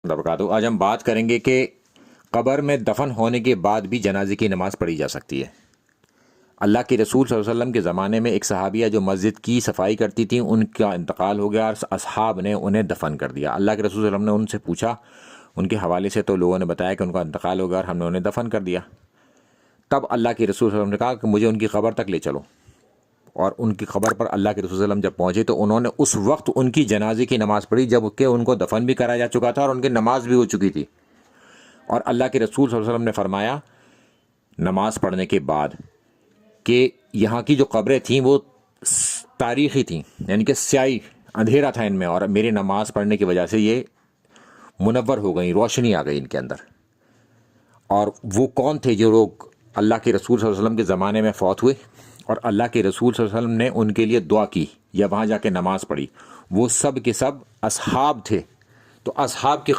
وبرکاتہ۔ آج ہم بات کریں گے کہ قبر میں دفن ہونے کے بعد بھی جنازے کی نماز پڑھی جا سکتی ہے۔ اللہ کے رسول صلی اللہ علیہ وسلم کے زمانے میں ایک صحابیہ جو مسجد کی صفائی کرتی تھیں، ان کا انتقال ہو گیا اور اصحاب نے انہیں دفن کر دیا۔ اللہ کے رسول صلی اللہ علیہ وسلم نے ان سے پوچھا، ان کے حوالے سے تو لوگوں نے بتایا کہ ان کا انتقال ہو گیا اور ہم نے انہیں دفن کر دیا۔ تب اللہ کے رسول صلی اللہ علیہ وسلم نے کہا کہ مجھے ان کی قبر تک لے چلو، اور ان کی قبر پر اللہ کے رسول صلی اللہ علیہ وسلم جب پہنچے تو انہوں نے اس وقت ان کی جنازے کی نماز پڑھی جب کہ ان کو دفن بھی کرایا جا چکا تھا اور ان کی نماز بھی ہو چکی تھی۔ اور اللہ کے رسول صلی اللہ علیہ وسلم نے فرمایا نماز پڑھنے کے بعد کہ یہاں کی جو قبریں تھیں وہ تاریخی تھیں، یعنی کہ سیاہی اندھیرا تھا ان میں، اور میری نماز پڑھنے کی وجہ سے یہ منور ہو گئی، روشنی آ گئی ان کے اندر۔ اور وہ کون تھے جو لوگ اللہ کے رسول صلی اللہ علیہ وسلم کے زمانے میں فوت ہوئے اور اللہ کے رسول صلی اللہ علیہ وسلم نے ان کے لیے دعا کی یا وہاں جا کے نماز پڑھی؟ وہ سب کے سب اصحاب تھے۔ تو اصحاب کی